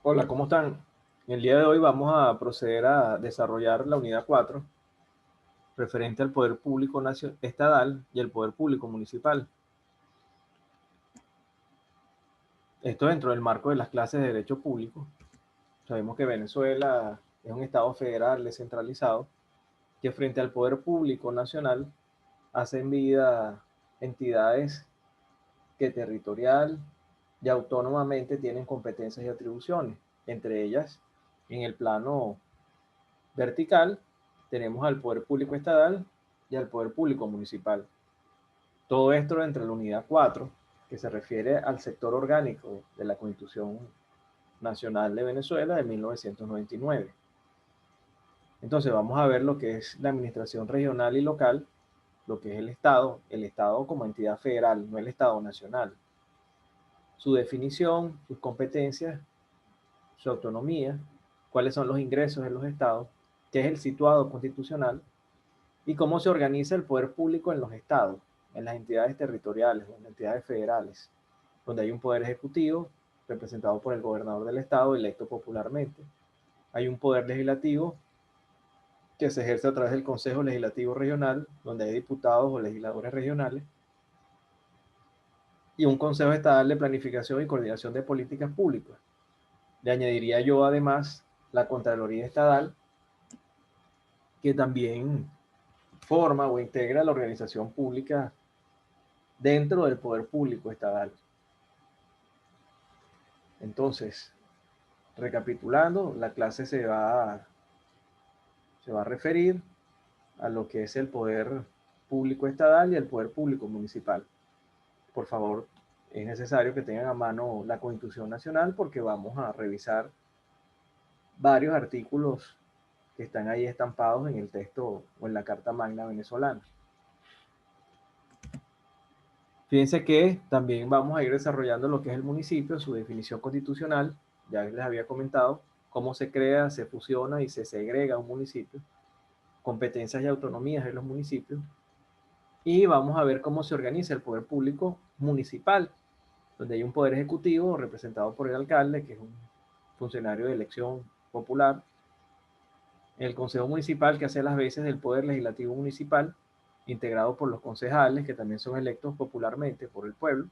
Hola, ¿cómo están? En el día de hoy vamos a proceder a desarrollar la unidad 4 referente al poder público estatal y el poder público municipal. Esto dentro del marco de las clases de Derecho Público. Sabemos que Venezuela es un Estado federal descentralizado que frente al poder público nacional hacen vida entidades que territorial y autónomamente tienen competencias y atribuciones. Entre ellas, en el plano vertical, tenemos al poder público estatal y al poder público municipal. Todo esto dentro de la unidad 4, que se refiere al sector orgánico de la Constitución Nacional de Venezuela de 1999. Entonces vamos a ver lo que es la administración regional y local, lo que es el Estado como entidad federal, no el Estado nacional. Su definición, sus competencias, su autonomía, cuáles son los ingresos de los estados, qué es el situado constitucional y cómo se organiza el poder público en los estados, en las entidades territoriales o en las entidades federales, donde hay un poder ejecutivo representado por el gobernador del estado electo popularmente. Hay un poder legislativo que se ejerce a través del Consejo Legislativo Regional, donde hay diputados o legisladores regionales, y un Consejo Estatal de Planificación y Coordinación de Políticas Públicas. Le añadiría yo además la Contraloría Estatal, que también forma o integra la organización pública dentro del poder público estatal. Entonces, recapitulando, la clase se va a referir a lo que es el poder público estatal y el poder público municipal. Por favor, es necesario que tengan a mano la Constitución Nacional porque vamos a revisar varios artículos que están ahí estampados en el texto o en la Carta Magna venezolana. Fíjense que también vamos a ir desarrollando lo que es el municipio, su definición constitucional. Ya les había comentado cómo se crea, se fusiona y se segrega un municipio, competencias y autonomías de los municipios. Y vamos a ver cómo se organiza el poder público municipal, donde hay un poder ejecutivo representado por el alcalde, que es un funcionario de elección popular, el consejo municipal, que hace las veces del poder legislativo municipal, integrado por los concejales, que también son electos popularmente por el pueblo.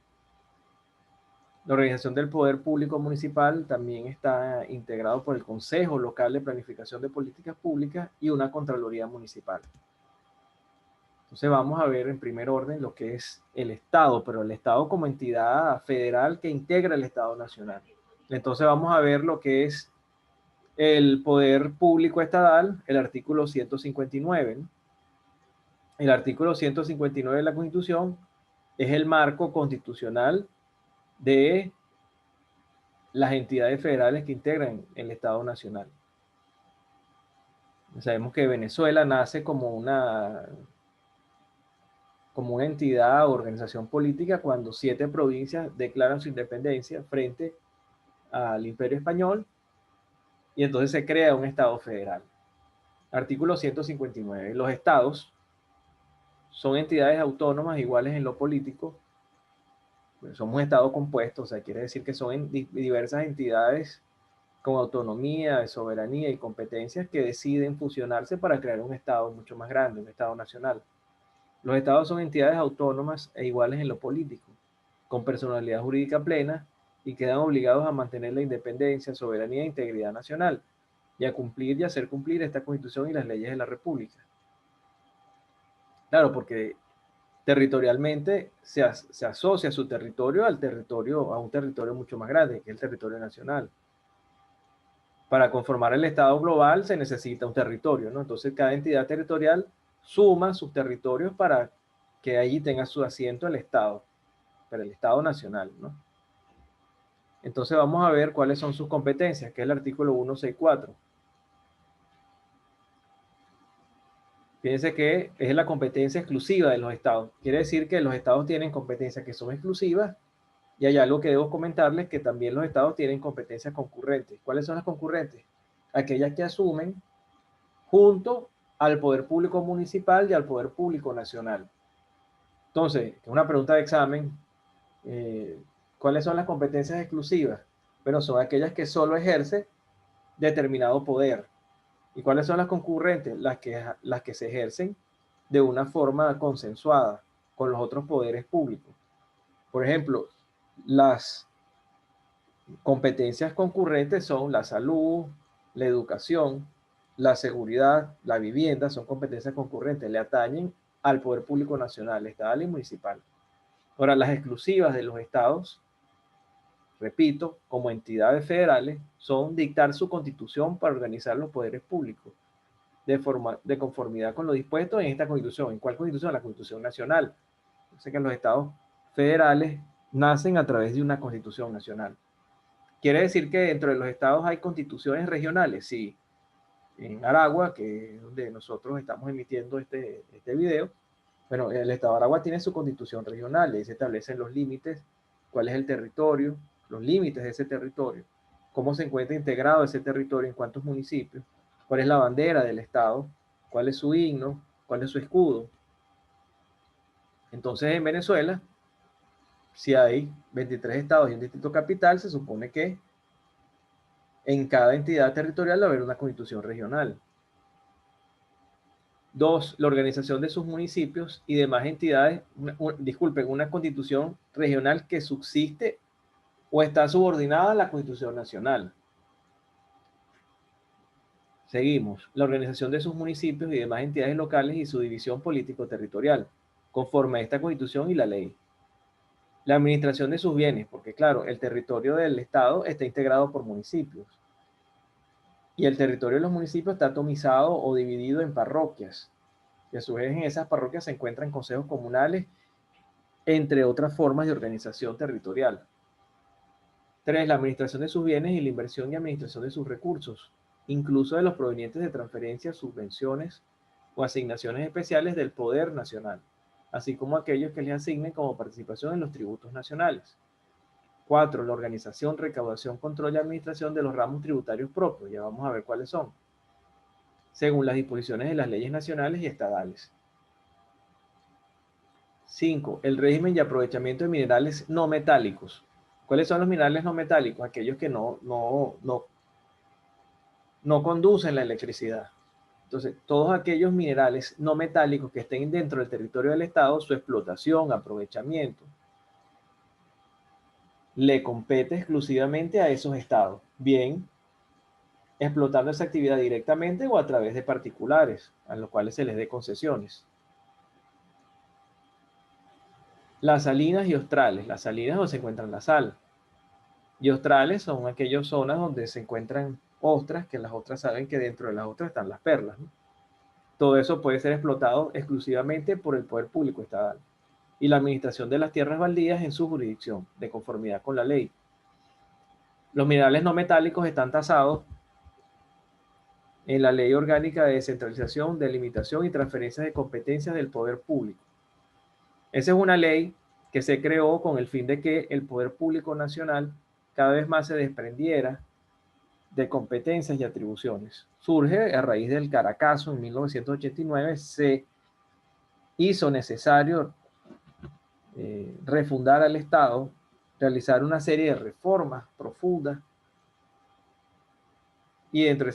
La organización del poder público municipal también está integrado por el Consejo Local de Planificación de Políticas Públicas y una Contraloría Municipal. Entonces vamos a ver en primer orden lo que es el Estado, pero el Estado como entidad federal que integra el Estado nacional. Entonces vamos a ver lo que es el poder público estatal, el artículo 159. ¿No? El artículo 159 de la Constitución es el marco constitucional de las entidades federales que integran el Estado nacional. Sabemos que Venezuela nace como una entidad o organización política cuando 7 provincias declaran su independencia frente al Imperio Español y entonces se crea un Estado federal. Artículo 159. Los estados son entidades autónomas iguales en lo político. Somos un estado compuesto, o sea, quiere decir que son diversas entidades con autonomía, soberanía y competencias que deciden fusionarse para crear un estado mucho más grande, un estado nacional. Los estados son entidades autónomas e iguales en lo político, con personalidad jurídica plena y quedan obligados a mantener la independencia, soberanía e integridad nacional y a cumplir y hacer cumplir esta Constitución y las leyes de la República. Claro, porque territorialmente se asocia su territorio a un territorio mucho más grande, que es el territorio nacional. Para conformar el Estado global se necesita un territorio, ¿no? Entonces cada entidad territorial suma sus territorios para que allí tenga su asiento el Estado, pero el Estado nacional, ¿no? Entonces vamos a ver cuáles son sus competencias, que es el artículo 164. Fíjense que es la competencia exclusiva de los estados. Quiere decir que los estados tienen competencias que son exclusivas y hay algo que debo comentarles, que también los estados tienen competencias concurrentes. ¿Cuáles son las concurrentes? Aquellas que asumen junto al poder público municipal y al poder público nacional. Entonces, es una pregunta de examen. ¿Cuáles son las competencias exclusivas? Pero son aquellas que solo ejerce determinado poder. ¿Y cuáles son las concurrentes? Las que se ejercen de una forma consensuada con los otros poderes públicos. Por ejemplo, las competencias concurrentes son la salud, la educación, la seguridad, la vivienda, son competencias concurrentes, le atañen al poder público nacional, estatal y municipal. Ahora, las exclusivas de los estados, repito, como entidades federales, son dictar su constitución para organizar los poderes públicos de conformidad con lo dispuesto en esta constitución. ¿En cuál constitución? La Constitución Nacional. Yo sé que los estados federales nacen a través de una constitución nacional. ¿Quiere decir que dentro de los estados hay constituciones regionales? Sí. En Aragua, que es donde nosotros estamos emitiendo este video, bueno, el estado de Aragua tiene su constitución regional, y ahí se establecen los límites, cuál es el territorio, los límites de ese territorio, cómo se encuentra integrado ese territorio, en cuántos municipios, cuál es la bandera del estado, cuál es su himno, cuál es su escudo. Entonces, en Venezuela, si hay 23 estados y un distrito capital, se supone que en cada entidad territorial va a haber una constitución regional. 2, la organización de sus municipios y demás entidades, disculpen, una constitución regional que subsiste o está subordinada a la Constitución Nacional. Seguimos, la organización de sus municipios y demás entidades locales y su división político-territorial, conforme a esta Constitución y la ley. La administración de sus bienes, porque claro, el territorio del Estado está integrado por municipios. Y el territorio de los municipios está atomizado o dividido en parroquias. Y a su vez en esas parroquias se encuentran consejos comunales, entre otras formas de organización territorial. 3, la administración de sus bienes y la inversión y administración de sus recursos, incluso de los provenientes de transferencias, subvenciones o asignaciones especiales del poder nacional, así como aquellos que les asignen como participación en los tributos nacionales. 4, la organización, recaudación, control y administración de los ramos tributarios propios. Ya vamos a ver cuáles son, según las disposiciones de las leyes nacionales y estadales. 5, el régimen y aprovechamiento de minerales no metálicos. ¿Cuáles son los minerales no metálicos? Aquellos que no conducen la electricidad. Entonces, todos aquellos minerales no metálicos que estén dentro del territorio del Estado, su explotación, aprovechamiento, le compete exclusivamente a esos estados, bien explotando esa actividad directamente o a través de particulares, a los cuales se les dé concesiones. Las salinas y ostrales. Las salinas donde se encuentra la sal. Y ostrales son aquellas zonas donde se encuentran ostras, que las ostras saben que dentro de las ostras están las perlas, ¿no? Todo eso puede ser explotado exclusivamente por el poder público estatal y la administración de las tierras baldías en su jurisdicción, de conformidad con la ley. Los minerales no metálicos están tasados en la Ley Orgánica de Descentralización, Delimitación y Transferencias de Competencias del Poder Público. Esa es una ley que se creó con el fin de que el poder público nacional cada vez más se desprendiera de competencias y atribuciones. Surge a raíz del Caracazo en 1989, se hizo necesario refundar al Estado, realizar una serie de reformas profundas, y dentro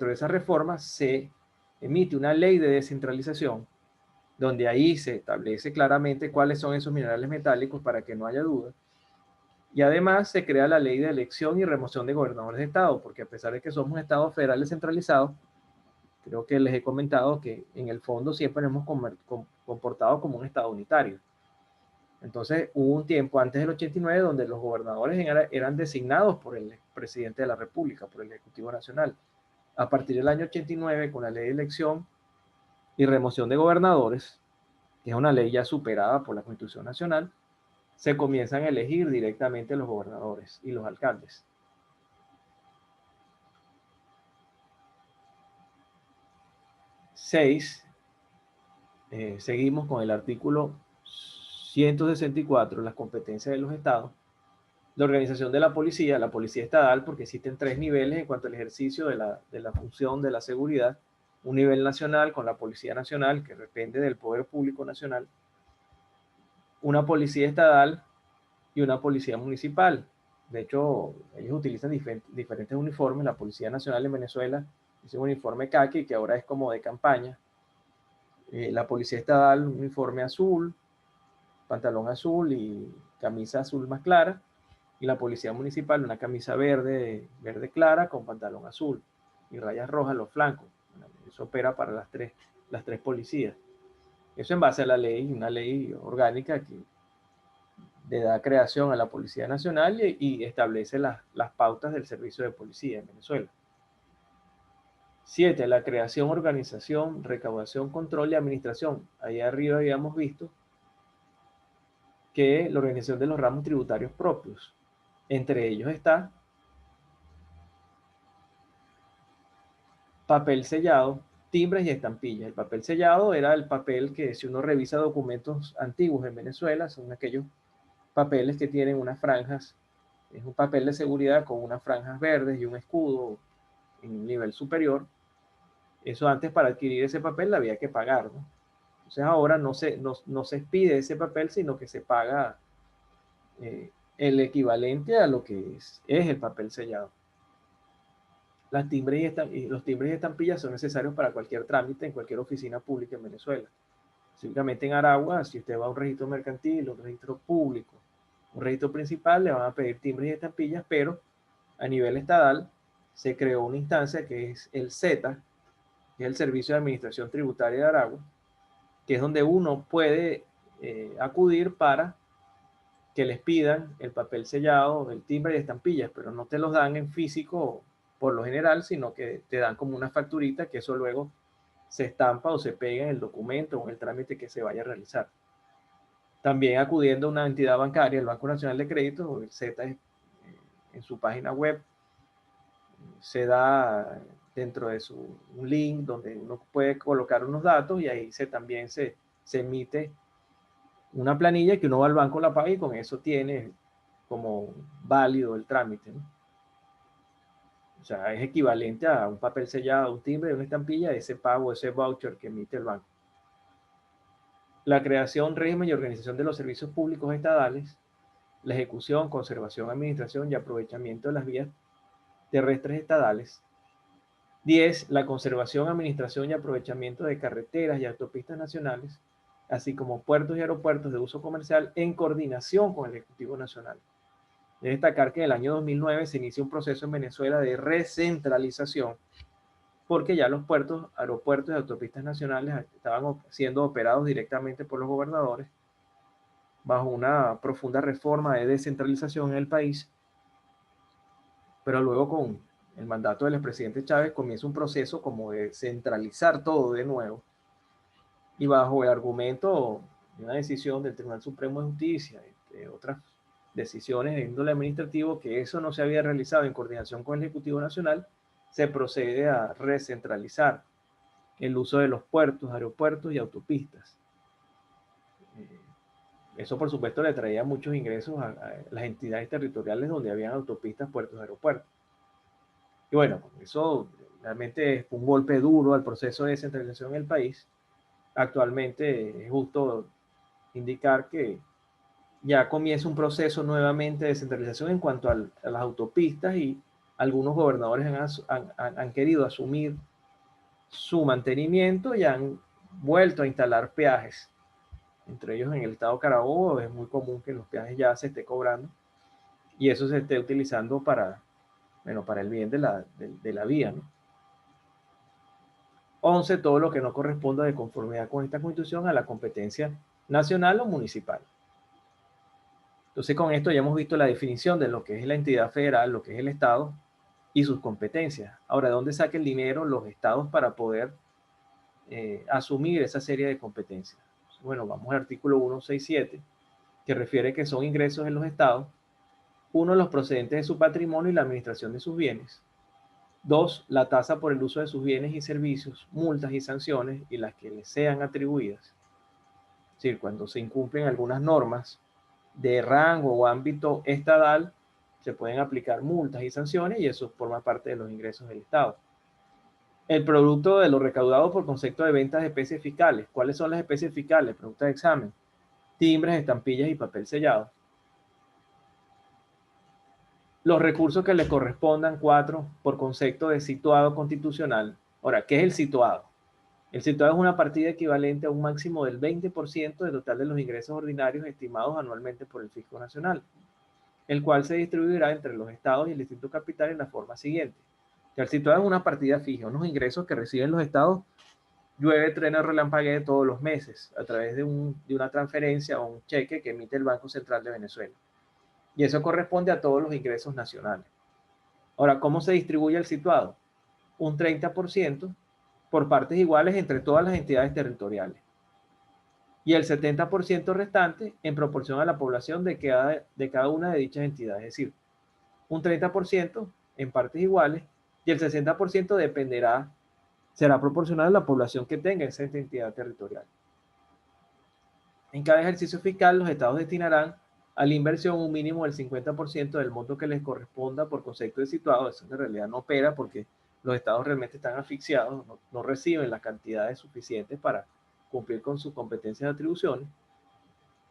de esas reformas se emite una ley de descentralización, donde ahí se establece claramente cuáles son esos minerales metálicos para que no haya duda. Y además se crea la ley de elección y remoción de gobernadores de Estado, porque a pesar de que somos un Estado federal descentralizado, creo que les he comentado que en el fondo siempre nos hemos comportado como un Estado unitario. Entonces hubo un tiempo antes del 89 donde los gobernadores eran designados por el presidente de la República, por el Ejecutivo Nacional. A partir del año 89, con la ley de elección y remoción de gobernadores, que es una ley ya superada por la Constitución Nacional, se comienzan a elegir directamente los gobernadores y los alcaldes. 6, seguimos con el artículo 164, las competencias de los estados. La organización de la policía estatal, porque existen 3 niveles en cuanto al ejercicio de la función de la seguridad. Un nivel nacional con la Policía Nacional, que depende del Poder Público Nacional, una policía estatal y una policía municipal. De hecho, ellos utilizan diferentes uniformes. La Policía Nacional en Venezuela es un uniforme caqui que ahora es como de campaña. La Policía Estatal, un uniforme azul, pantalón azul y camisa azul más clara. Y la Policía Municipal, una camisa verde, verde clara con pantalón azul y rayas rojas en los flancos. Eso opera para las tres policías. Eso en base a la ley, una ley orgánica que le da creación a la Policía Nacional y establece las pautas del servicio de policía en Venezuela. 7. La creación, organización, recaudación, control y administración. Ahí arriba habíamos visto que la organización de los ramos tributarios propios. Entre ellos está papel sellado, timbres y estampillas. El papel sellado era el papel que, si uno revisa documentos antiguos en Venezuela, son aquellos papeles que tienen unas franjas, es un papel de seguridad con unas franjas verdes y un escudo en un nivel superior. Eso antes, para adquirir ese papel había que pagar, ¿no? Entonces ahora no se expide ese papel, sino que se paga el equivalente a lo que es el papel sellado. Los timbres y estampillas son necesarios para cualquier trámite en cualquier oficina pública en Venezuela. Específicamente en Aragua, si usted va a un registro mercantil, un registro público, un registro principal, le van a pedir timbres y estampillas, pero a nivel estatal se creó una instancia que es el SETA, que es el Servicio de Administración Tributaria de Aragua, que es donde uno puede acudir para que les pidan el papel sellado, el timbre y estampillas, pero no te los dan en físico por lo general, sino que te dan como una facturita que eso luego se estampa o se pega en el documento o en el trámite que se vaya a realizar. También acudiendo a una entidad bancaria, el Banco Nacional de Crédito, o el Z, en su página web, se da dentro de un link donde uno puede colocar unos datos y ahí también se emite una planilla que uno va al banco, la paga y con eso tiene como válido el trámite, ¿no? O sea, es equivalente a un papel sellado, un timbre, una estampilla, ese pago, ese voucher que emite el banco. La creación, régimen y organización de los servicios públicos estatales, la ejecución, conservación, administración y aprovechamiento de las vías terrestres estatales. 10. La conservación, administración y aprovechamiento de carreteras y autopistas nacionales, así como puertos y aeropuertos de uso comercial en coordinación con el Ejecutivo Nacional. De destacar que en el año 2009 se inició un proceso en Venezuela de recentralización, porque ya los puertos, aeropuertos y autopistas nacionales estaban siendo operados directamente por los gobernadores, bajo una profunda reforma de descentralización en el país, pero luego con el mandato del expresidente Chávez comienza un proceso como de centralizar todo de nuevo, y bajo el argumento de una decisión del Tribunal Supremo de Justicia, entre otras decisiones de índole administrativo, que eso no se había realizado en coordinación con el Ejecutivo Nacional, se procede a recentralizar el uso de los puertos, aeropuertos y autopistas. Eso, por supuesto, le traía muchos ingresos a las entidades territoriales donde habían autopistas, puertos, aeropuertos. Y bueno, eso realmente fue un golpe duro al proceso de descentralización en el país. Actualmente es justo indicar que ya comienza un proceso nuevamente de descentralización en cuanto a las autopistas, y algunos gobernadores han querido asumir su mantenimiento y han vuelto a instalar peajes. Entre ellos en el estado Carabobo es muy común que los peajes ya se esté cobrando y eso se esté utilizando para, bueno, para el bien de la vía, ¿no? 11. Todo lo que no corresponda de conformidad con esta constitución a la competencia nacional o municipal. Entonces, con esto ya hemos visto la definición de lo que es la entidad federal, lo que es el Estado y sus competencias. Ahora, ¿de dónde saca el dinero los estados para poder asumir esa serie de competencias? Bueno, vamos al artículo 167, que refiere que son ingresos en los estados: 1. Los procedentes de su patrimonio y la administración de sus bienes. 2. La tasa por el uso de sus bienes y servicios, multas y sanciones y las que les sean atribuidas. Es decir, cuando se incumplen algunas normas de rango o ámbito estatal, se pueden aplicar multas y sanciones y eso forma parte de los ingresos del Estado. El producto de lo recaudado por concepto de ventas de especies fiscales. ¿Cuáles son las especies fiscales? Pregunta de examen: timbres, estampillas y papel sellado. los recursos que le correspondan, 4, por concepto de situado constitucional. Ahora, ¿qué es el situado? El situado es una partida equivalente a un máximo del 20% del total de los ingresos ordinarios estimados anualmente por el Fisco Nacional, el cual se distribuirá entre los estados y el Distrito Capital en la forma siguiente. El situado es una partida fija, unos ingresos que reciben los estados, llueve, truena, relampaguee todos los meses a través de una transferencia o un cheque que emite el Banco Central de Venezuela. Y eso corresponde a todos los ingresos nacionales. Ahora, ¿cómo se distribuye el situado? Un 30% por partes iguales entre todas las entidades territoriales. Y el 70% restante en proporción a la población de cada una de dichas entidades. Es decir, un 30% en partes iguales y el 60% será proporcional a la población que tenga esa entidad territorial. En cada ejercicio fiscal, los estados destinarán a la inversión un mínimo del 50% del monto que les corresponda por concepto de situado. Eso en realidad no opera porque los estados realmente están asfixiados, no reciben las cantidades suficientes para cumplir con sus competencias de atribuciones.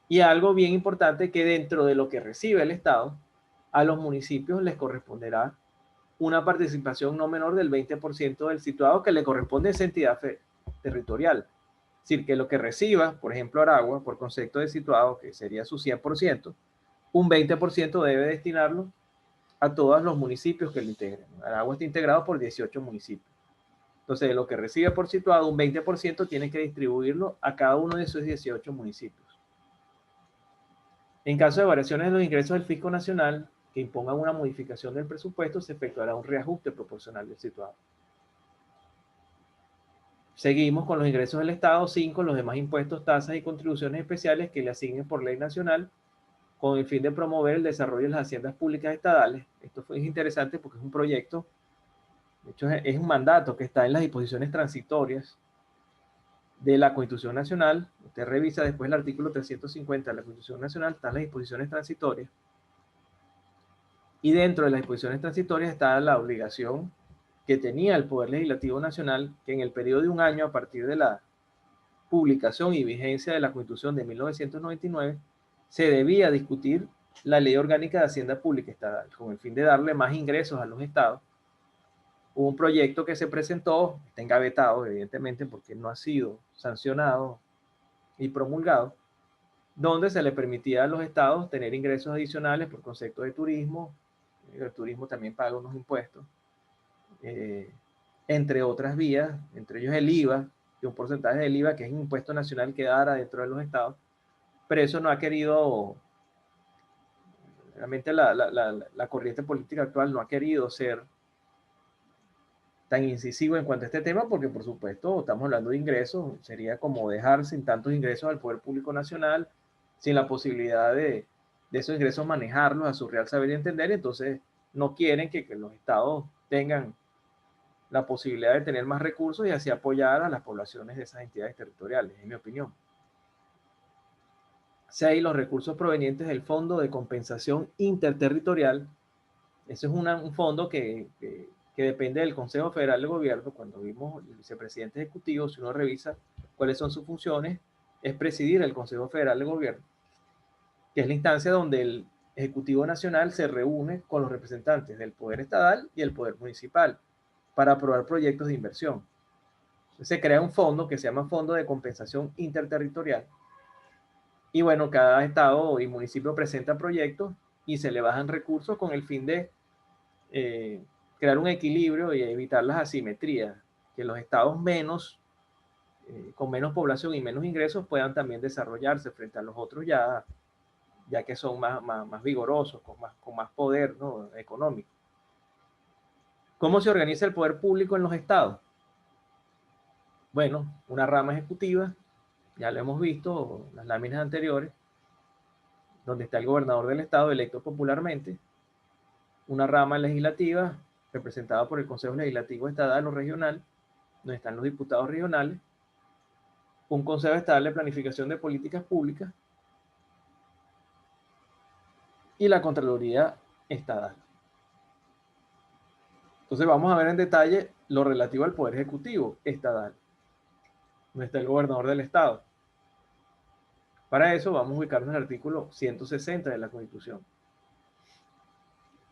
Y algo bien importante, que dentro de lo que recibe el estado, a los municipios les corresponderá una participación no menor del 20% del situado que le corresponde a esa entidad territorial. Es decir, que lo que reciba, por ejemplo, Aragua, por concepto de situado, que sería su 100%, un 20% debe destinarlo a todos los municipios que lo integren. Aragua está integrado por 18 municipios. Entonces, de lo que recibe por situado, un 20% tiene que distribuirlo a cada uno de esos 18 municipios. En caso de variaciones de los ingresos del Fisco Nacional que impongan una modificación del presupuesto, se efectuará un reajuste proporcional del situado. Seguimos con los ingresos del Estado. 5. Los demás impuestos, tasas y contribuciones especiales que le asignen por ley nacional con el fin de promover el desarrollo de las haciendas públicas estatales. Esto es interesante porque es un proyecto, de hecho es un mandato que está en las disposiciones transitorias de la Constitución Nacional. Usted revisa después el artículo 350 de la Constitución Nacional, están las disposiciones transitorias. Y dentro de las disposiciones transitorias está la obligación que tenía el Poder Legislativo Nacional, que en el periodo de un año a partir de la publicación y vigencia de la Constitución de 1999, se debía discutir la Ley Orgánica de Hacienda Pública Estatal, con el fin de darle más ingresos a los estados. Hubo un proyecto que se presentó, está engavetado, evidentemente, porque no ha sido sancionado y promulgado, donde se le permitía a los estados tener ingresos adicionales por concepto de turismo. El turismo también paga unos impuestos, entre otras vías, entre ellos el IVA, y un porcentaje del IVA que es un impuesto nacional que dará dentro de los estados, pero eso no ha querido, realmente la corriente política actual no ha querido ser tan incisivo en cuanto a este tema, porque por supuesto estamos hablando de ingresos, sería como dejar sin tantos ingresos al Poder Público Nacional, sin la posibilidad de esos ingresos manejarlos a su real saber y entender. Entonces no quieren que los estados tengan la posibilidad de tener más recursos y así apoyar a las poblaciones de esas entidades territoriales, en mi opinión. 6. Los recursos provenientes del Fondo de Compensación Interterritorial. Ese es un fondo que depende del Consejo Federal de Gobierno. Cuando vimos el vicepresidente ejecutivo, si uno revisa cuáles son sus funciones, es presidir el Consejo Federal de Gobierno, que es la instancia donde el Ejecutivo Nacional se reúne con los representantes del Poder Estatal y el Poder Municipal para aprobar proyectos de inversión. Entonces, se crea un fondo que se llama Fondo de Compensación Interterritorial. Y bueno, cada estado y municipio presenta proyectos y se le bajan recursos con el fin de crear un equilibrio y evitar las asimetrías, que los estados con menos población y menos ingresos puedan también desarrollarse frente a los otros ya que son más vigorosos, con más poder, ¿no?, económico. ¿Cómo se organiza el poder público en los estados? Bueno, una rama ejecutiva, ya lo hemos visto en las láminas anteriores, donde está el gobernador del estado electo popularmente, una rama legislativa representada por el Consejo Legislativo Estatal o Regional, donde están los diputados regionales, un Consejo Estatal de Planificación de Políticas Públicas y la Contraloría Estatal. Entonces vamos a ver en detalle lo relativo al Poder Ejecutivo Estatal, donde está el gobernador del estado. Para eso vamos a ubicarnos en el artículo 160 de la Constitución.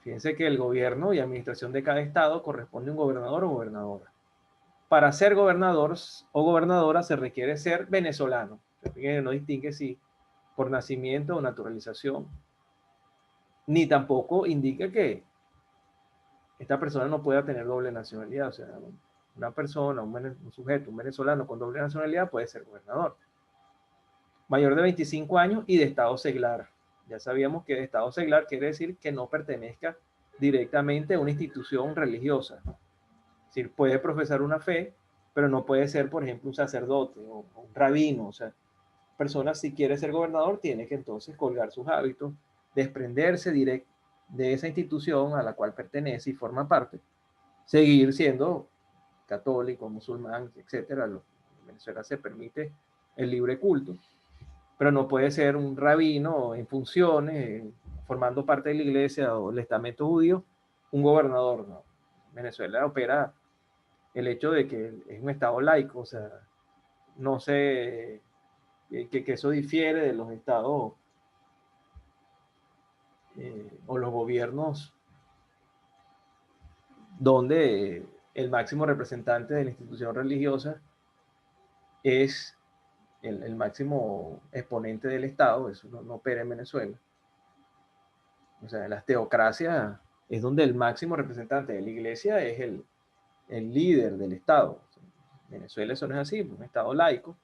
Fíjense que el gobierno y administración de cada estado corresponde a un gobernador o gobernadora. Para ser gobernador o gobernadora se requiere ser venezolano. Fíjense, no distingue si por nacimiento o naturalización, ni tampoco indica que esta persona no pueda tener doble nacionalidad. O sea, una persona, un sujeto, un venezolano con doble nacionalidad puede ser gobernador. Mayor de 25 años y de estado seglar. Ya sabíamos que de estado seglar quiere decir que no pertenezca directamente a una institución religiosa. Es decir, puede profesar una fe, pero no puede ser, por ejemplo, un sacerdote o un rabino. O sea, persona, si quiere ser gobernador, tiene que entonces colgar sus hábitos, desprenderse de esa institución a la cual pertenece y forma parte, seguir siendo católico, musulmán, etcétera. En Venezuela se permite el libre culto, pero no puede ser un rabino en funciones, formando parte de la iglesia o el estamento judío, un gobernador. No. Venezuela opera el hecho de que es un estado laico, o sea, no sé, que eso difiere de los estados o los gobiernos donde el máximo representante de la institución religiosa es el máximo exponente del Estado. Eso no opera en Venezuela. O sea, en las teocracias es donde el máximo representante de la iglesia es el líder del Estado. En Venezuela eso no es así, un Estado laico.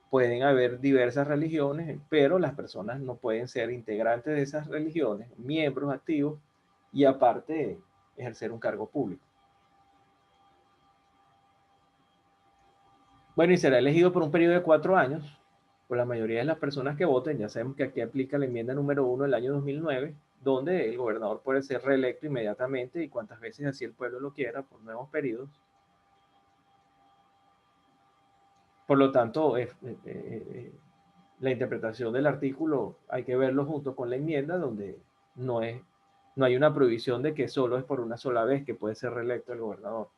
Pueden haber diversas religiones, pero las personas no pueden ser integrantes de esas religiones, miembros activos, y aparte ejercer un cargo público. Bueno, y será elegido por un periodo de 4 años por la mayoría de las personas que voten. Ya sabemos que aquí aplica la enmienda número 1 del año 2009, donde el gobernador puede ser reelecto inmediatamente y cuantas veces así el pueblo lo quiera por nuevos periodos. Por lo tanto, la interpretación del artículo hay que verlo junto con la enmienda, donde no hay una prohibición de que solo es por una sola vez que puede ser reelecto el gobernador.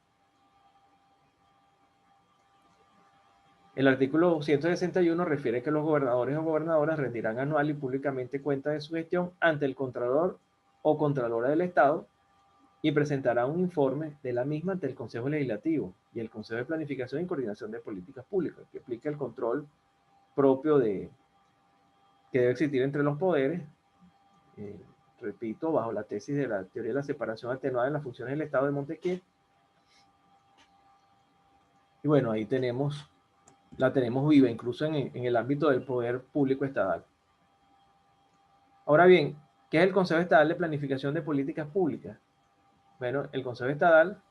El artículo 161 refiere que los gobernadores o gobernadoras rendirán anual y públicamente cuenta de su gestión ante el Contralor o Contralora del Estado y presentará un informe de la misma ante el Consejo Legislativo y el Consejo de Planificación y Coordinación de Políticas Públicas, que aplica el control propio que debe existir entre los poderes, eh, repito, bajo la tesis de la teoría de la separación atenuada en las funciones del Estado de Montesquieu. Y bueno, ahí la tenemos viva, incluso en el ámbito del poder público estatal. Ahora bien, ¿qué es el Consejo Estatal de Planificación de Políticas Públicas? Bueno, el Consejo Estatal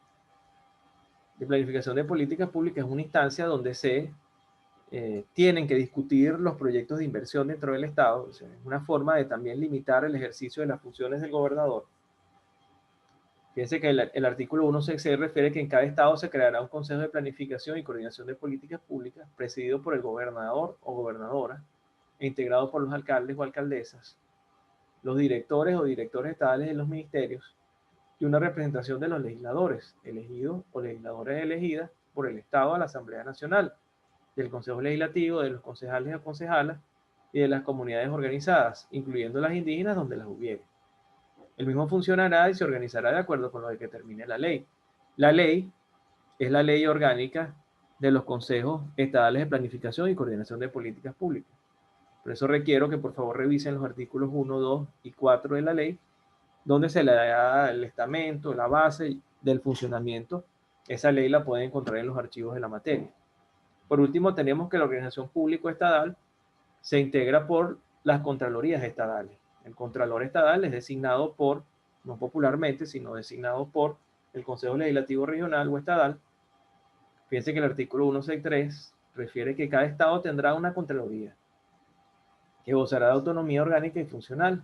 de Planificación de Políticas Públicas es una instancia donde se tienen que discutir los proyectos de inversión dentro del Estado. O sea, es una forma de también limitar el ejercicio de las funciones del gobernador. Fíjense que el artículo 1 se refiere que en cada estado se creará un consejo de planificación y coordinación de políticas públicas presidido por el gobernador o gobernadora e integrado por los alcaldes o alcaldesas, los directores o directores estatales de los ministerios y una representación de los legisladores elegidos o legisladores elegidas por el Estado a la Asamblea Nacional, del Consejo Legislativo, de los concejales o concejalas y de las comunidades organizadas, incluyendo las indígenas donde las hubiere. El mismo funcionará y se organizará de acuerdo con lo que determine la ley. La ley es la ley orgánica de los consejos estatales de planificación y coordinación de políticas públicas. Por eso requiero que por favor revisen los artículos 1, 2 y 4 de la ley, donde se le da el estamento, la base del funcionamiento. Esa ley la pueden encontrar en los archivos de la materia. Por último, tenemos que la organización público-estatal se integra por las contralorías estadales. El contralor estatal es designado por, no popularmente, sino designado por el Consejo Legislativo Regional o Estadal. Fíjense que el artículo 163 refiere que cada estado tendrá una contraloría que gozará de autonomía orgánica y funcional.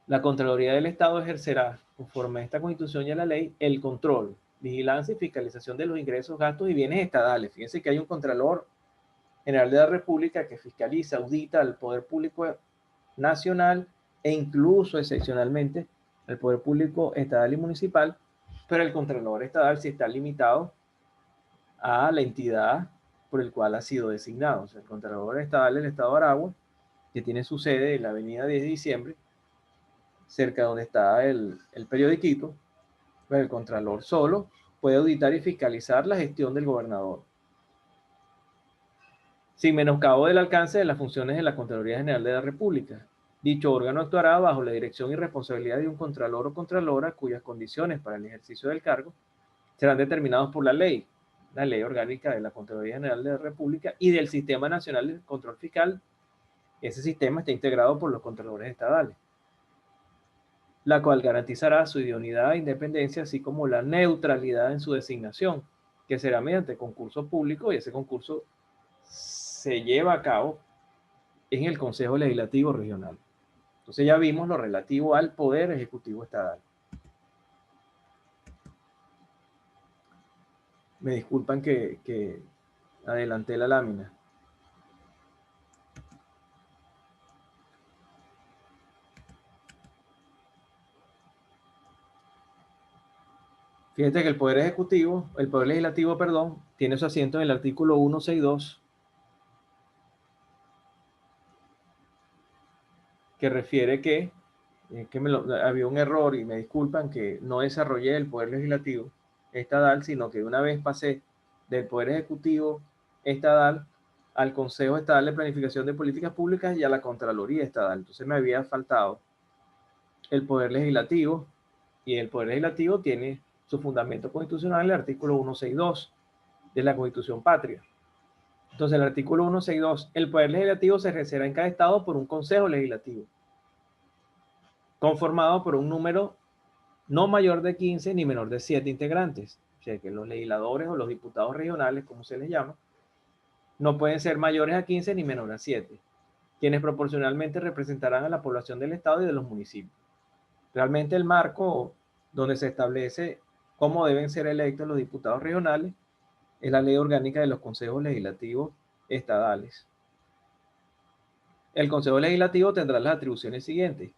La Contraloría del Estado ejercerá, conforme a esta Constitución y a la ley, el control, vigilancia y fiscalización de los ingresos, gastos y bienes estadales. Fíjense que hay un Contralor General de la República que fiscaliza, audita al Poder Público Nacional e incluso excepcionalmente al Poder Público Estatal y Municipal, pero el Contralor Estatal sí está limitado a la entidad por el cual ha sido designado. O sea, el Contralor Estatal del Estado de Aragua, que tiene su sede en la avenida 10 de diciembre, cerca de donde está el periodiquito, pues el contralor solo puede auditar y fiscalizar la gestión del gobernador, sin menoscabo del alcance de las funciones de la Contraloría General de la República. Dicho órgano actuará bajo la dirección y responsabilidad de un contralor o contralora cuyas condiciones para el ejercicio del cargo serán determinados por la ley orgánica de la Contraloría General de la República y del Sistema Nacional de Control Fiscal. Ese sistema está integrado por los contralores estadales, la cual garantizará su idoneidad e independencia, así como la neutralidad en su designación, que será mediante concurso público, y ese concurso se lleva a cabo en el Consejo Legislativo Regional. Entonces ya vimos lo relativo al Poder Ejecutivo Estatal. Me disculpan que adelanté la lámina. Fíjate que el Poder Legislativo, perdón, tiene su asiento en el artículo 162, que refiere que había un error y me disculpan que no desarrollé el Poder Legislativo Estadal, sino que una vez pasé del Poder Ejecutivo Estadal al Consejo Estatal de Planificación de Políticas Públicas y a la Contraloría Estatal. Entonces me había faltado el Poder Legislativo, y el Poder Legislativo tiene su fundamento constitucional en el artículo 162 de la Constitución Patria. Entonces, el artículo 162, el Poder Legislativo se ejercerá en cada estado por un Consejo Legislativo, conformado por un número no mayor de 15 ni menor de 7 integrantes. O sea, que los legisladores o los diputados regionales, como se les llama, no pueden ser mayores a 15 ni menores a 7, quienes proporcionalmente representarán a la población del estado y de los municipios. Realmente el marco donde se establece cómo deben ser electos los diputados regionales es la ley orgánica de los consejos legislativos estadales. El Consejo Legislativo tendrá las atribuciones siguientes.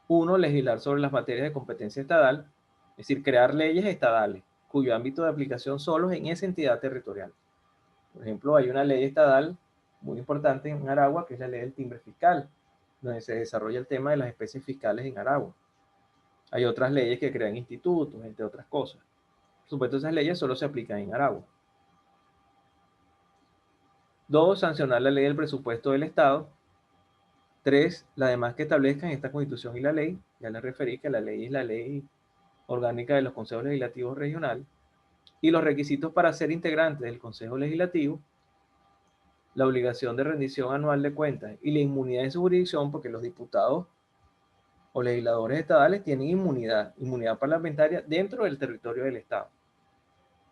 1. Legislar sobre las materias de competencia estadal, es decir, crear leyes estadales, cuyo ámbito de aplicación solo es en esa entidad territorial. Por ejemplo, hay una ley estadal muy importante en Aragua, que es la ley del timbre fiscal, donde se desarrolla el tema de las especies fiscales en Aragua. Hay otras leyes que crean institutos, entre otras cosas. Por supuesto, esas leyes solo se aplican en Aragua. 2. Sancionar la ley del presupuesto del Estado. 3. La demás que establezcan esta Constitución y la ley. Ya les referí que la ley es la ley orgánica de los consejos legislativos regionales. Y los requisitos para ser integrante del Consejo Legislativo, la obligación de rendición anual de cuentas y la inmunidad de su jurisdicción, porque los diputados o legisladores estadales tienen inmunidad parlamentaria dentro del territorio del Estado.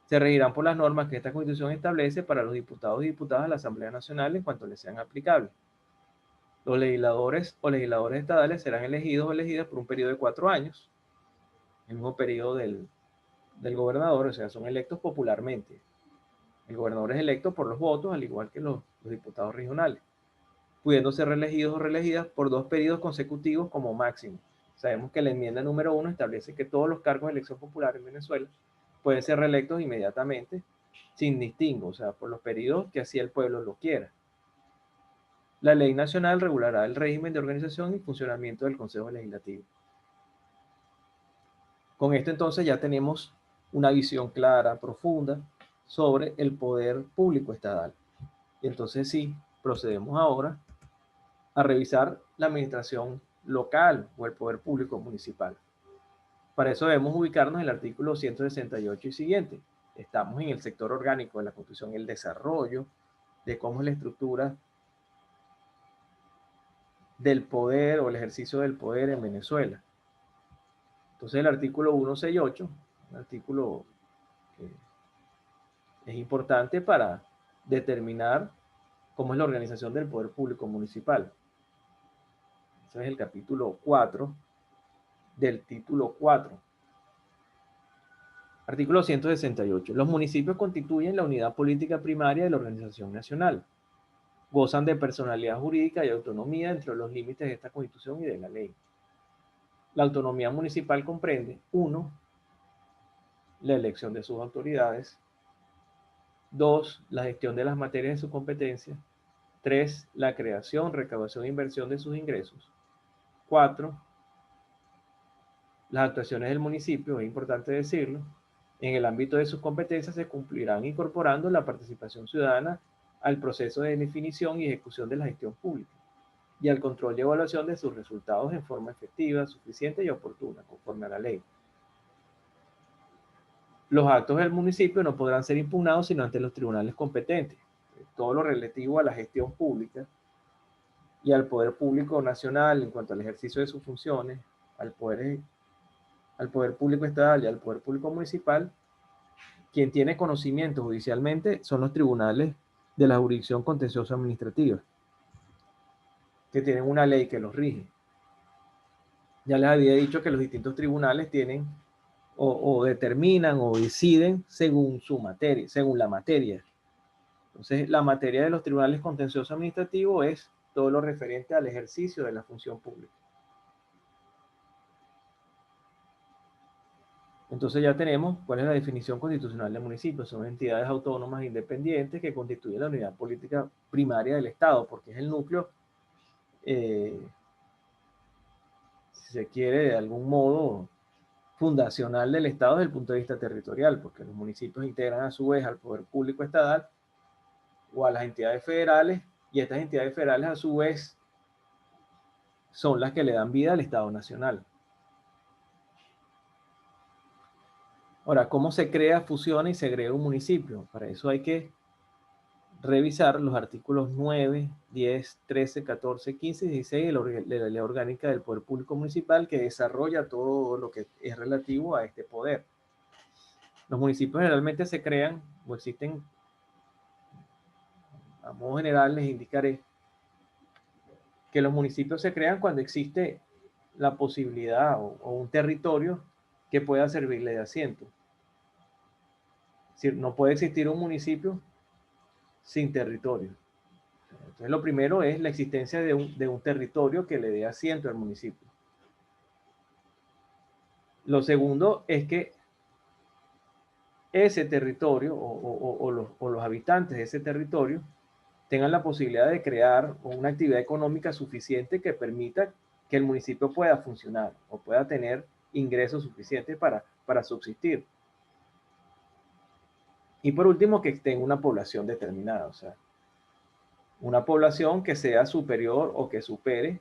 Se regirán por las normas que esta Constitución establece para los diputados y diputadas de la Asamblea Nacional en cuanto les sean aplicables. Los legisladores o legisladores estadales serán elegidos o elegidas por un periodo de 4 años, el mismo periodo del gobernador, o sea, son electos popularmente. El gobernador es electo por los votos, al igual que los diputados regionales, pudiendo ser reelegidos o reelegidas por 2 periodos consecutivos como máximo. Sabemos que la enmienda número 1 establece que todos los cargos de elección popular en Venezuela pueden ser reelectos inmediatamente, sin distingo, o sea, por los periodos que así el pueblo lo quiera. La ley nacional regulará el régimen de organización y funcionamiento del Consejo Legislativo. Con esto entonces ya tenemos una visión clara, profunda, sobre el poder público estatal. Y entonces sí, procedemos ahora a revisar la administración local o el poder público municipal. Para eso debemos ubicarnos en el artículo 168 y siguiente. Estamos en el sector orgánico de la Constitución, el desarrollo de cómo es la estructura del poder o el ejercicio del poder en Venezuela. Entonces el artículo 168, un artículo que es importante para determinar cómo es la organización del poder público municipal. Ese es el capítulo 4 del título 4. Artículo 168. Los municipios constituyen la unidad política primaria de la organización nacional. Gozan de personalidad jurídica y autonomía dentro de los límites de esta Constitución y de la ley. La autonomía municipal comprende: 1. La elección de sus autoridades. 2. La gestión de las materias de su competencia. 3. La creación, recaudación e inversión de sus ingresos. 4. Las actuaciones del municipio, es importante decirlo, en el ámbito de sus competencias se cumplirán incorporando la participación ciudadana al proceso de definición y ejecución de la gestión pública y al control y evaluación de sus resultados en forma efectiva, suficiente y oportuna, conforme a la ley. Los actos del municipio no podrán ser impugnados sino ante los tribunales competentes. Todo lo relativo a la gestión pública y al poder público nacional en cuanto al ejercicio de sus funciones, al poder público estatal y al poder público municipal, quien tiene conocimiento judicialmente son los tribunales de la jurisdicción contencioso administrativa, que tienen una ley que los rige. Ya les había dicho que los distintos tribunales tienen o determinan o deciden según su materia, según la materia. Entonces, la materia de los tribunales contencioso administrativos es todo lo referente al ejercicio de la función pública. Entonces ya tenemos cuál es la definición constitucional de municipios. Son entidades autónomas independientes que constituyen la unidad política primaria del Estado, porque es el núcleo, si se quiere, de algún modo fundacional del Estado desde el punto de vista territorial, porque los municipios integran a su vez al poder público estatal o a las entidades federales, y estas entidades federales a su vez son las que le dan vida al Estado nacional. Ahora, ¿cómo se crea, fusiona y se agrega un municipio? Para eso hay que revisar los artículos 9, 10, 13, 14, 15 y 16 de la Ley Orgánica del Poder Público Municipal, que desarrolla todo lo que es relativo a este poder. Los municipios generalmente se crean o existen, a modo general les indicaré que los municipios se crean cuando existe la posibilidad o un territorio que pueda servirle de asiento. Es decir, no puede existir un municipio sin territorio. Entonces, lo primero es la existencia de un territorio que le dé asiento al municipio. Lo segundo es que ese territorio o los habitantes de ese territorio tengan la posibilidad de crear una actividad económica suficiente que permita que el municipio pueda funcionar o pueda tener ingresos suficientes para subsistir. Y por último, que tenga una población determinada, o sea, una población que sea superior o que supere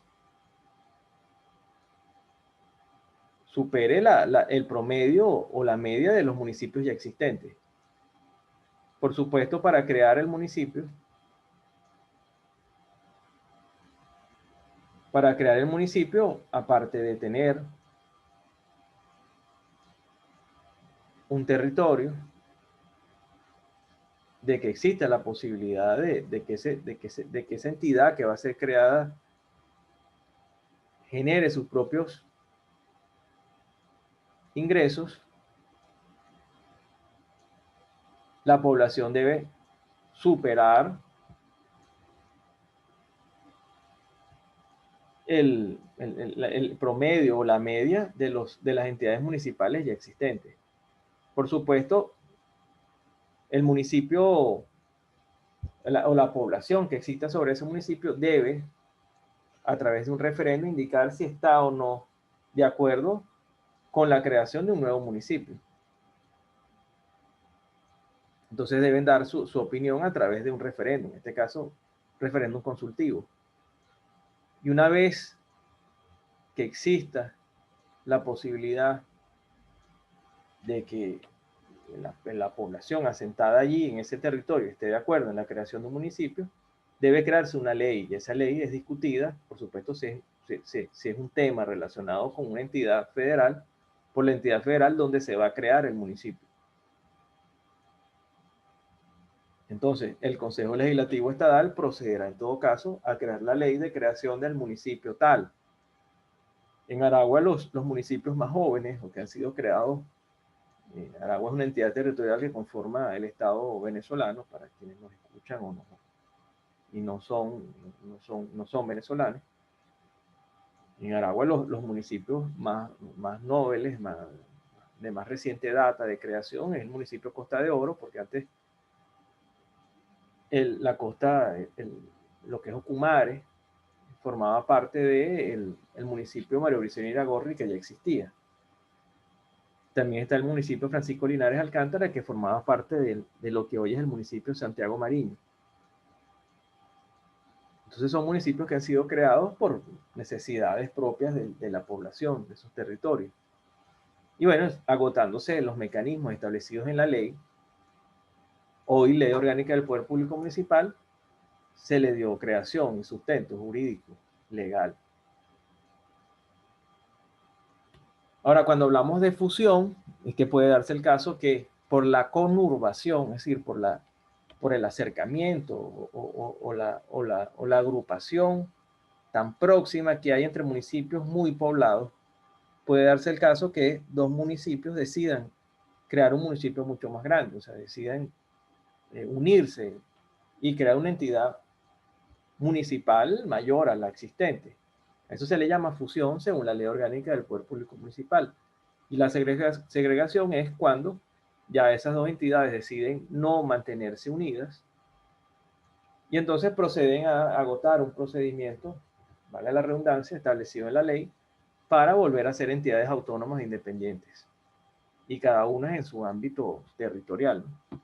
el promedio o la media de los municipios ya existentes. Por supuesto, para crear el municipio, aparte de tener un territorio, de que exista la posibilidad de que esa entidad que va a ser creada genere sus propios ingresos, la población debe superar el promedio o la media de las entidades municipales ya existentes. Por supuesto, el municipio o la población que exista sobre ese municipio debe, a través de un referendo, indicar si está o no de acuerdo con la creación de un nuevo municipio. Entonces deben dar su opinión a través de un referéndum, en este caso, referéndum consultivo. Y una vez que exista la posibilidad de que la población asentada allí en ese territorio esté de acuerdo en la creación de un municipio, debe crearse una ley, y esa ley es discutida, por supuesto, si es un tema relacionado con una entidad federal, por la entidad federal donde se va a crear el municipio. Entonces, el Consejo Legislativo Estatal procederá en todo caso a crear la ley de creación del municipio tal. En Aragua, los municipios más jóvenes o que han sido creados, Aragua es una entidad territorial que conforma el Estado venezolano, para quienes nos escuchan o no, y no son venezolanos. En Aragua los municipios más nobles, de más reciente data de creación, es el municipio Costa de Oro, porque antes la costa, lo que es Ocumare, formaba parte del municipio María Briceño Iragorri, que ya existía. También está el municipio Francisco Linares Alcántara, que formaba parte de lo que hoy es el municipio de Santiago Mariño. Entonces son municipios que han sido creados por necesidades propias de la población, de sus territorios. Y bueno, agotándose los mecanismos establecidos en la ley, hoy Ley Orgánica del Poder Público Municipal, se le dio creación y sustento jurídico, legal. Ahora, cuando hablamos de fusión, es que puede darse el caso que por la conurbación, es decir, por el acercamiento o la agrupación tan próxima que hay entre municipios muy poblados, puede darse el caso que dos municipios decidan crear un municipio mucho más grande, o sea, decidan unirse y crear una entidad municipal mayor a la existente. Eso se le llama fusión según la Ley Orgánica del Poder Público Municipal. Y la segregación es cuando ya esas dos entidades deciden no mantenerse unidas y entonces proceden a agotar un procedimiento, vale la redundancia, establecido en la ley, para volver a ser entidades autónomas e independientes. Y cada una en su ámbito territorial, ¿no?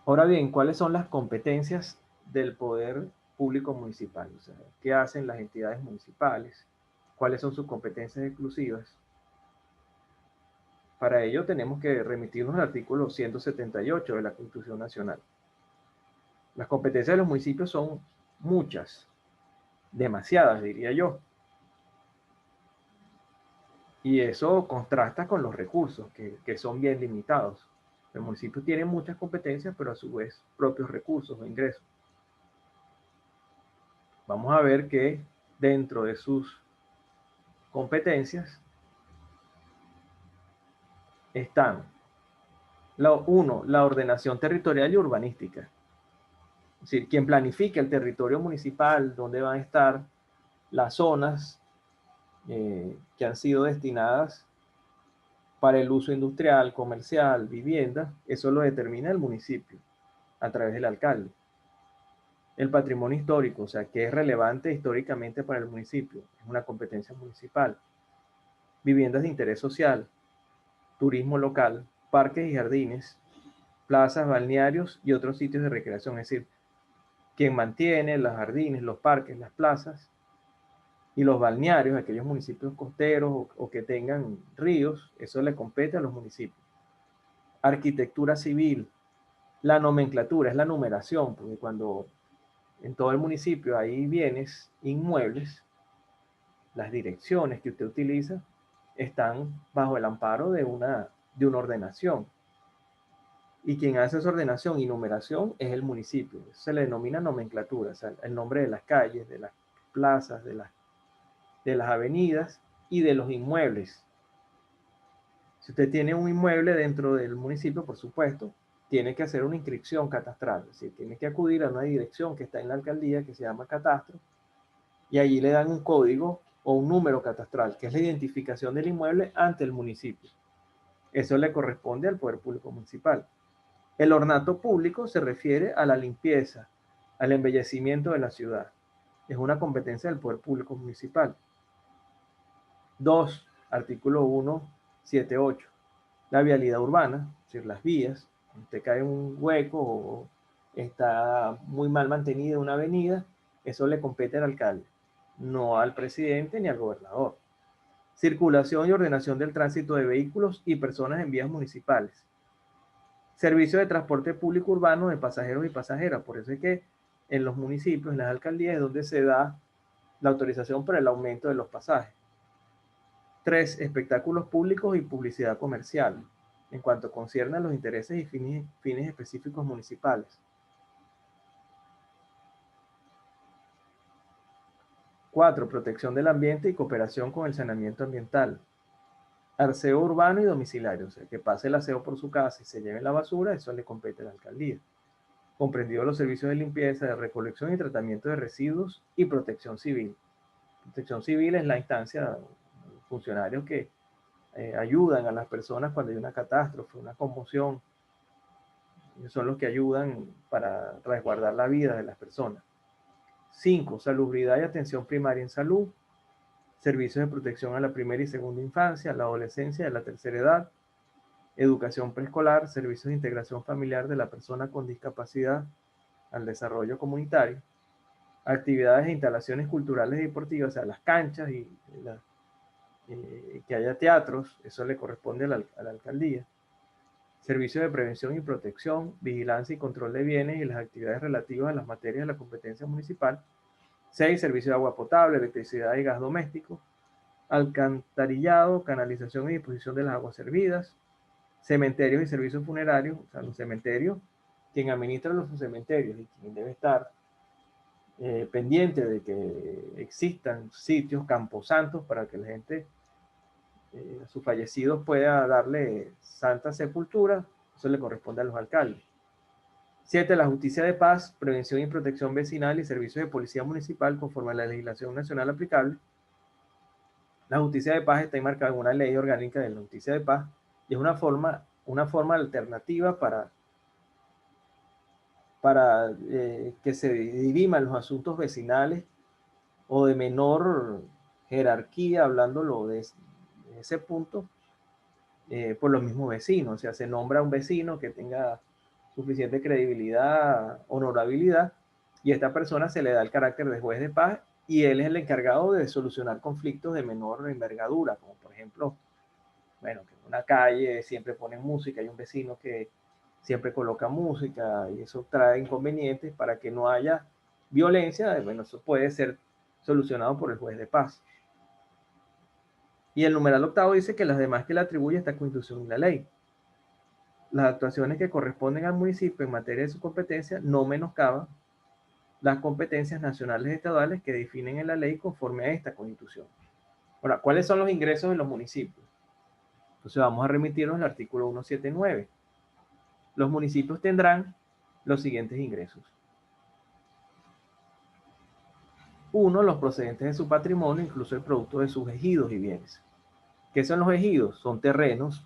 Ahora bien, ¿cuáles son las competencias del poder público municipal? O sea, ¿qué hacen las entidades municipales? ¿Cuáles son sus competencias exclusivas? Para ello tenemos que remitirnos al artículo 178 de la Constitución Nacional. Las competencias de los municipios son muchas, demasiadas, diría yo. Y eso contrasta con los recursos, que son bien limitados. El municipio tiene muchas competencias, pero a su vez propios recursos o ingresos. Vamos a ver que dentro de sus competencias están, la ordenación territorial y urbanística. Es decir, quien planifica el territorio municipal, dónde van a estar las zonas que han sido destinadas para el uso industrial, comercial, vivienda, eso lo determina el municipio a través del alcalde. El patrimonio histórico, o sea, que es relevante históricamente para el municipio, es una competencia municipal. Viviendas de interés social, turismo local, parques y jardines, plazas, balnearios y otros sitios de recreación, es decir, quien mantiene los jardines, los parques, las plazas y los balnearios, aquellos municipios costeros o que tengan ríos, eso le compete a los municipios. Arquitectura civil, la nomenclatura es la numeración, porque cuando en todo el municipio hay bienes inmuebles, las direcciones que usted utiliza están bajo el amparo de una ordenación. Y quien hace esa ordenación y numeración es el municipio. Eso se le denomina nomenclatura, o sea, el nombre de las calles, de las plazas, de las avenidas y de los inmuebles. Si usted tiene un inmueble dentro del municipio, por supuesto, tiene que hacer una inscripción catastral, es decir, tiene que acudir a una dirección que está en la alcaldía que se llama catastro y allí le dan un código o un número catastral, que es la identificación del inmueble ante el municipio. Eso le corresponde al Poder Público Municipal. El ornato público se refiere a la limpieza, al embellecimiento de la ciudad. Es una competencia del Poder Público Municipal. 2. Artículo 178. La vialidad urbana, es decir, las vías. Usted cae en un hueco o está muy mal mantenida una avenida, eso le compete al alcalde, no al presidente ni al gobernador. Circulación y ordenación del tránsito de vehículos y personas en vías municipales. Servicio de transporte público urbano de pasajeros y pasajeras. Por eso es que en los municipios, en las alcaldías, es donde se da la autorización para el aumento de los pasajes. 3. Espectáculos públicos y publicidad comercial, en cuanto concierne a los intereses y fines específicos municipales. 4. Protección del ambiente y cooperación con el saneamiento ambiental. Aseo urbano y domiciliario, o sea, que pase el aseo por su casa y se lleve la basura, eso le compete a la alcaldía. Comprendido los servicios de limpieza, de recolección y tratamiento de residuos y protección civil. Protección civil es la instancia, funcionarios que ayudan a las personas cuando hay una catástrofe, una conmoción. Ellos son los que ayudan para resguardar la vida de las personas. 5. Salubridad y atención primaria en salud. servicios de protección a la primera y segunda infancia, a la adolescencia y a la tercera edad, educación preescolar, servicios de integración familiar de la persona con discapacidad al desarrollo comunitario, actividades e instalaciones culturales y deportivas, o sea, las canchas y que haya teatros, eso le corresponde a la alcaldía. Servicios de prevención y protección, vigilancia y control de bienes y las actividades relativas a las materias de la competencia municipal. 6. Servicio de agua potable, electricidad y gas doméstico, alcantarillado, canalización y disposición de las aguas servidas, cementerios y servicios funerarios, o sea, los cementerios, quien administra los cementerios y quien debe estar pendiente de que existan sitios, camposantos, para que la gente, a sus fallecidos, pueda darle santa sepultura. Eso le corresponde a los alcaldes. 7. La justicia de paz, prevención y protección vecinal y servicios de policía municipal conforme a la legislación nacional aplicable. La justicia de paz está enmarcada en una ley orgánica de la justicia de paz y es una forma alternativa para que se diriman los asuntos vecinales o de menor jerarquía, hablándolo de ese punto, por los mismos vecinos. O sea, se nombra a un vecino que tenga suficiente credibilidad, honorabilidad, y a esta persona se le da el carácter de juez de paz y él es el encargado de solucionar conflictos de menor envergadura, como por ejemplo, bueno, que en una calle siempre ponen música, hay un vecino que siempre coloca música y eso trae inconvenientes para que no haya violencia. Bueno, eso puede ser solucionado por el juez de paz. Y el numeral octavo dice que las demás que le atribuye esta Constitución y la ley. Las actuaciones que corresponden al municipio en materia de su competencia no menoscaban las competencias nacionales y estaduales que definen en la ley conforme a esta Constitución. Ahora, ¿cuáles son los ingresos de los municipios? Entonces vamos a remitirnos al artículo 179. Los municipios tendrán los siguientes ingresos. 1. Los procedentes de su patrimonio, incluso el producto de sus ejidos y bienes. ¿Qué son los ejidos? Son terrenos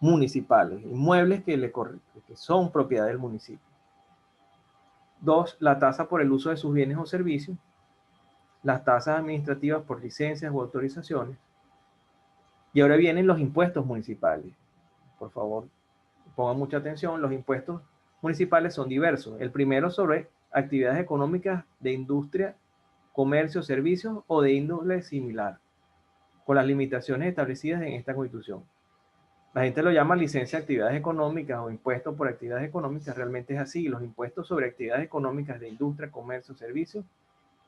municipales, inmuebles que son propiedad del municipio. 2. La tasa por el uso de sus bienes o servicios. Las tasas administrativas por licencias o autorizaciones. Y ahora vienen los impuestos municipales. Por favor, pongan mucha atención. Los impuestos municipales son diversos. El primero sobre actividades económicas de industria, comercio, servicios o de índole similar, con las limitaciones establecidas en esta Constitución. La gente lo llama licencia de actividades económicas o impuesto por actividades económicas. Realmente es así. Los impuestos sobre actividades económicas de industria, comercio, servicios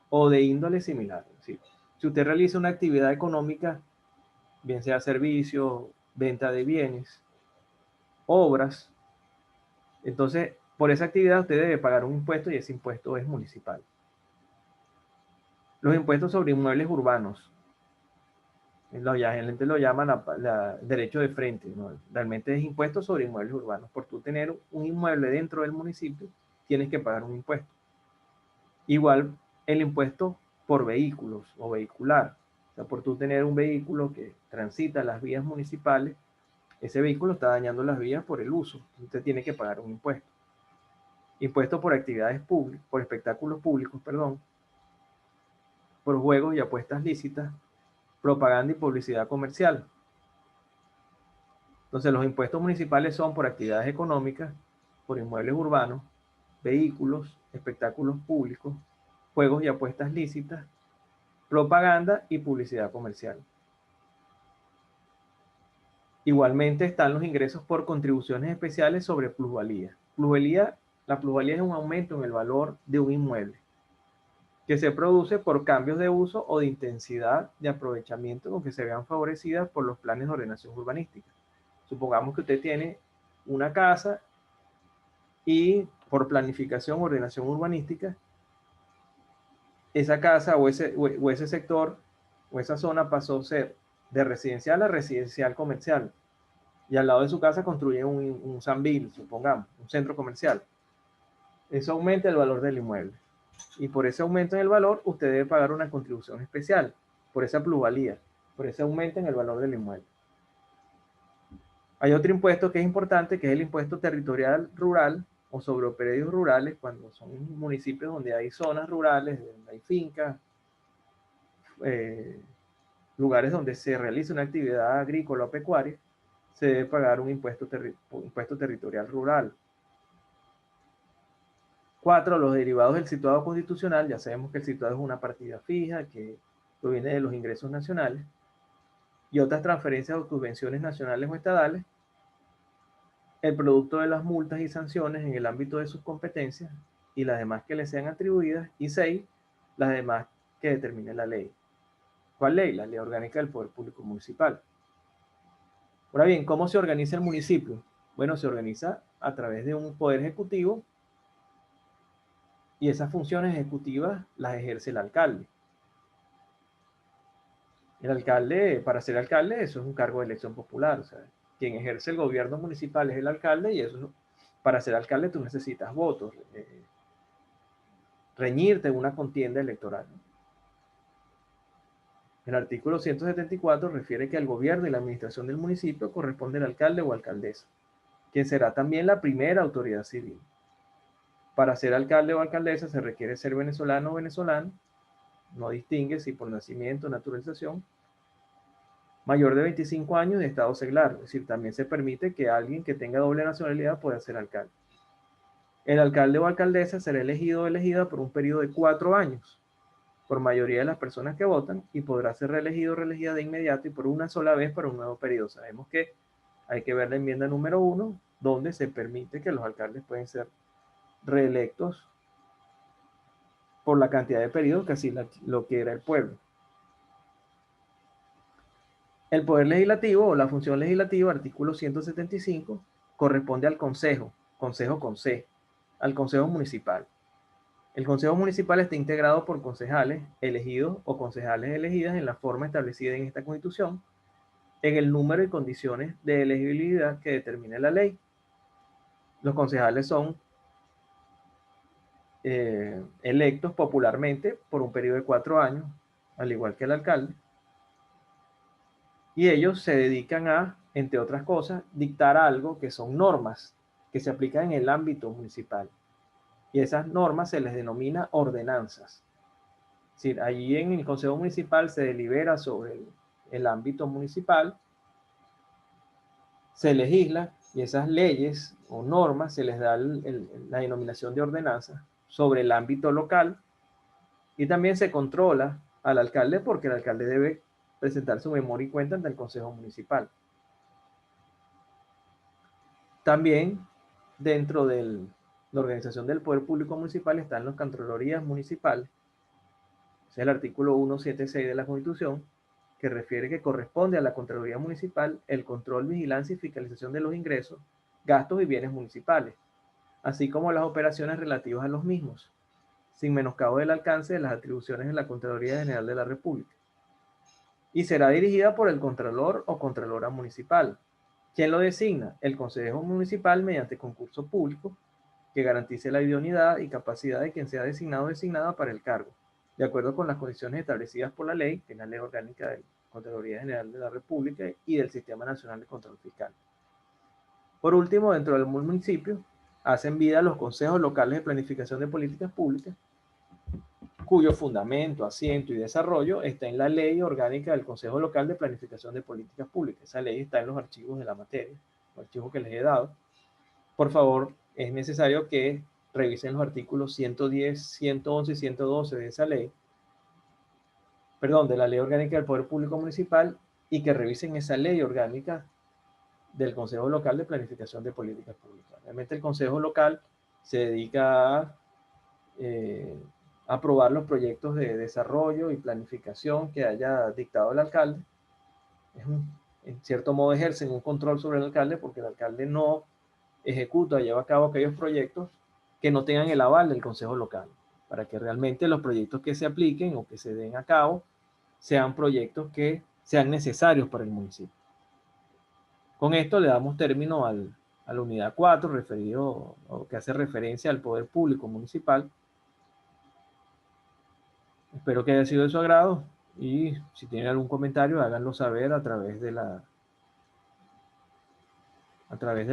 o de índole similar. ¿Sí? Si usted realiza una actividad económica, bien sea servicio, venta de bienes, obras, entonces por esa actividad usted debe pagar un impuesto y ese impuesto es municipal. Los impuestos sobre inmuebles urbanos, la gente lo llama derecho de frente, ¿no? Realmente es impuesto sobre inmuebles urbanos. Por tú tener un inmueble dentro del municipio, tienes que pagar un impuesto. Igual el impuesto por vehículos o vehicular. O sea, por tú tener un vehículo que transita las vías municipales, ese vehículo está dañando las vías por el uso. Usted tiene que pagar un impuesto. Impuesto por actividades públicas, por espectáculos públicos, perdón, por juegos y apuestas lícitas, propaganda y publicidad comercial. Entonces, los impuestos municipales son por actividades económicas, por inmuebles urbanos, vehículos, espectáculos públicos, juegos y apuestas lícitas, propaganda y publicidad comercial. Igualmente están los ingresos por contribuciones especiales sobre plusvalía. La plusvalía es un aumento en el valor de un inmueble que se produce por cambios de uso o de intensidad de aprovechamiento con que se vean favorecidas por los planes de ordenación urbanística. Supongamos que usted tiene una casa y por planificación o ordenación urbanística, esa casa o ese sector o esa zona pasó a ser de residencial a residencial comercial. Y al lado de su casa construyen un Sambil, supongamos, un centro comercial. Eso aumenta el valor del inmueble. Y por ese aumento en el valor, usted debe pagar una contribución especial, por esa plusvalía, por ese aumento en el valor del inmueble. Hay otro impuesto que es importante, que es el impuesto territorial rural o sobre predios rurales, cuando son municipios donde hay zonas rurales, donde hay fincas, lugares donde se realiza una actividad agrícola o pecuaria, se debe pagar un impuesto territorial rural. 4. Los derivados del situado constitucional. Ya sabemos que el situado es una partida fija que proviene de los ingresos nacionales y otras transferencias o subvenciones nacionales o estadales, el producto de las multas y sanciones en el ámbito de sus competencias y las demás que le sean atribuidas. Y 6. Las demás que determine la ley. ¿Cuál ley? La Ley Orgánica del Poder Público Municipal. Ahora bien, ¿cómo se organiza el municipio? Bueno, se organiza a través de un poder ejecutivo y esas funciones ejecutivas las ejerce el alcalde. El alcalde, para ser alcalde, eso es un cargo de elección popular. O sea, quien ejerce el gobierno municipal es el alcalde y eso, para ser alcalde tú necesitas votos, reñirte en una contienda electoral. El artículo 174 refiere que al gobierno y la administración del municipio corresponde el alcalde o alcaldesa, quien será también la primera autoridad civil. Para ser alcalde o alcaldesa se requiere ser venezolano o venezolano, no distingue si por nacimiento o naturalización, mayor de 25 años de estado seglar, es decir, también se permite que alguien que tenga doble nacionalidad pueda ser alcalde. El alcalde o alcaldesa será elegido o elegida por un periodo de 4 años, por mayoría de las personas que votan, y podrá ser reelegido o reelegida de inmediato y por una sola vez para un nuevo periodo. Sabemos que hay que ver la enmienda número 1, donde se permite que los alcaldes pueden ser reelectos por la cantidad de periodos que así lo quiera el pueblo. El poder legislativo o la función legislativa, artículo 175, corresponde al consejo con C, al consejo municipal. El consejo municipal está integrado por concejales elegidos o concejales elegidas en la forma establecida en esta Constitución, en el número y condiciones de elegibilidad que determine la ley. Los concejales son electos popularmente por un periodo de 4 años, al igual que el alcalde, y ellos se dedican a, entre otras cosas, dictar algo que son normas que se aplican en el ámbito municipal. Y esas normas se les denomina ordenanzas. Es decir, allí en el Consejo Municipal se delibera sobre el ámbito municipal, se legisla y esas leyes o normas se les da la denominación de ordenanza sobre el ámbito local, y también se controla al alcalde porque el alcalde debe presentar su memoria y cuenta ante el Consejo Municipal. También dentro de la organización del Poder Público Municipal están las Contralorías Municipales. Es el artículo 176 de la Constitución, que refiere que corresponde a la Contraloría Municipal el control, vigilancia y fiscalización de los ingresos, gastos y bienes municipales, así como las operaciones relativas a los mismos, sin menoscabo del alcance de las atribuciones de la Contraloría General de la República. Y será dirigida por el Contralor o Contralora Municipal. ¿Quién lo designa? El Consejo Municipal mediante concurso público que garantice la idoneidad y capacidad de quien sea designado o designada para el cargo, de acuerdo con las condiciones establecidas por la ley, que es la Ley Orgánica de la Contraloría General de la República y del Sistema Nacional de Control Fiscal. Por último, dentro del municipio, hacen vida los consejos locales de planificación de políticas públicas, cuyo fundamento, asiento y desarrollo está en la Ley Orgánica del Consejo Local de Planificación de Políticas Públicas. Esa ley está en los archivos de la materia, los archivos que les he dado. Por favor, es necesario que revisen los artículos 110, 111 y 112 de esa ley, perdón, de la Ley Orgánica del Poder Público Municipal, y que revisen esa ley orgánica del Consejo Local de Planificación de Políticas Públicas. Realmente el Consejo Local se dedica a aprobar los proyectos de desarrollo y planificación que haya dictado el alcalde. En cierto modo ejercen un control sobre el alcalde porque el alcalde no ejecuta, lleva a cabo aquellos proyectos que no tengan el aval del Consejo Local, para que realmente los proyectos que se apliquen o que se den a cabo sean proyectos que sean necesarios para el municipio. Con esto le damos término a la unidad 4, referido, o que hace referencia al poder público municipal. Espero que haya sido de su agrado y si tienen algún comentario háganlo saber a través de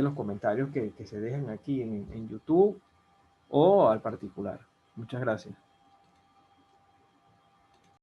los comentarios que se dejan aquí en YouTube o al particular. Muchas gracias.